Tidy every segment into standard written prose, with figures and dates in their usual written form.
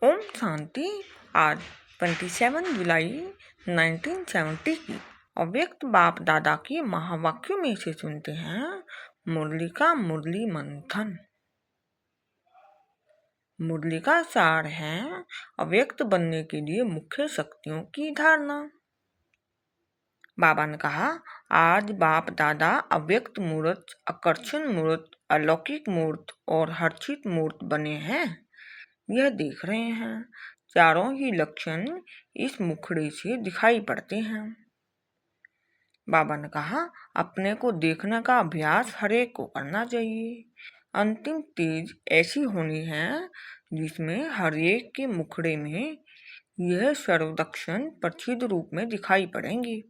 ओम शांति। आज 27 जुलाई 1970 की अव्यक्त बाप दादा की महावाक्यों में से सुनते हैं मुरली का मुरली मंथन। मुरली का सार है अव्यक्त बनने के लिए मुख्य शक्तियों की धारणा। बाबा ने कहा, आज बाप दादा अव्यक्त मूर्त, आकर्षण मूर्त, अलौकिक मूर्त और हर्षित मूर्त बने हैं। यह देख रहे हैं, चारों ही लक्षण इस मुखड़े से दिखाई पड़ते हैं। बाबा ने कहा, अपने को देखने का अभ्यास हरेक को करना चाहिए। अंतिम तेज ऐसी होनी है जिसमें हरेक के मुखड़े में यह सर्वलक्षण प्रसिद्ध रूप में दिखाई पड़ेंगे।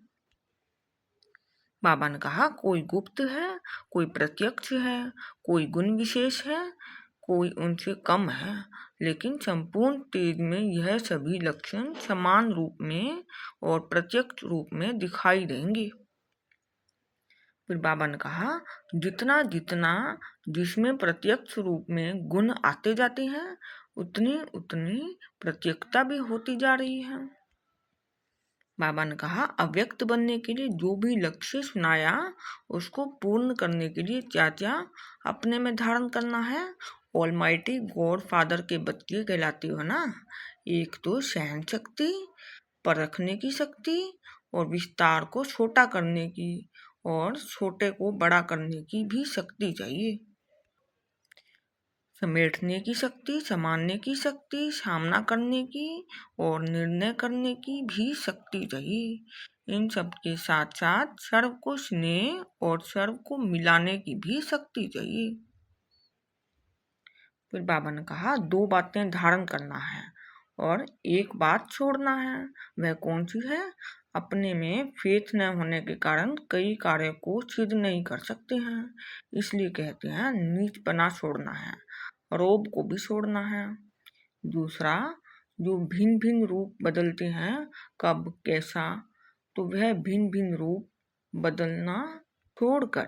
बाबा ने कहा, कोई गुप्त है, कोई प्रत्यक्ष है, कोई गुण विशेष है, कोई उनसे कम है, लेकिन संपूर्ण तेज में यह सभी लक्षण समान रूप में और प्रत्यक्ष रूप में दिखाई देंगे। फिर बाबा ने कहा, जितना जितना जिसमें प्रत्यक्ष रूप में गुण आते जाते हैं उतनी उतनी प्रत्यक्षता भी होती जा रही है। बाबा ने कहा, अव्यक्त बनने के लिए जो भी लक्ष्य सुनाया उसको पूर्ण करने के लिए क्या क्या अपने में धारण करना है। ऑलमाइटी गॉड फादर के बच्चे कहलाते हो ना। एक तो सहन शक्ति, परखने की शक्ति और विस्तार को छोटा करने की और छोटे को बड़ा करने की भी शक्ति चाहिए। समेटने की शक्ति, संभालने की शक्ति, सामना करने की और निर्णय करने की भी शक्ति चाहिए। इन सब के साथ साथ सर्व को स्नेह और सर्व को मिलाने की भी शक्ति चाहिए। फिर बाबा ने कहा, दो बातें धारण करना है और एक बात छोड़ना है। वह कौन सी है? अपने में फेथ न होने के कारण कई कार्य को सिद्ध नहीं कर सकते हैं, इसलिए कहते हैं नीचपना छोड़ना है, रोब को भी छोड़ना है। दूसरा, जो भिन्न भिन्न रूप बदलते हैं, कब कैसा, तो वह भिन्न भिन्न रूप बदलना छोड़कर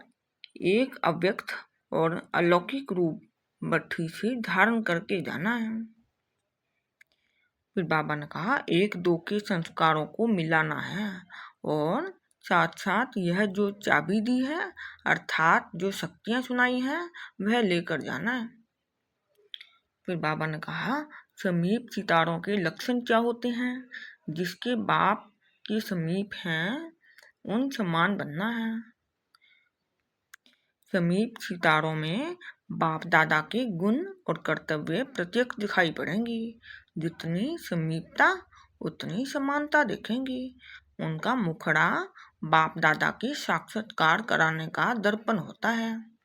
एक अव्यक्त और अलौकिक रूप बट्ठी से धारण करके जाना है। फिर बाबा ने कहा, एक दो के संस्कारों को मिलाना है और साथ साथ यह जो चाबी दी है अर्थात जो शक्तियां सुनाई हैं वह लेकर जाना है। फिर बाबा ने कहा, समीप सितारों के लक्षण क्या होते हैं? जिसके बाप के समीप हैं उन समान बनना है। समीप सितारों में बाप दादा के गुण और कर्तव्य प्रत्यक्ष दिखाई पड़ेंगी। जितनी समीपता उतनी समानता देखेंगी। उनका मुखड़ा बाप दादा के साक्षात्कार कराने का दर्पण होता है।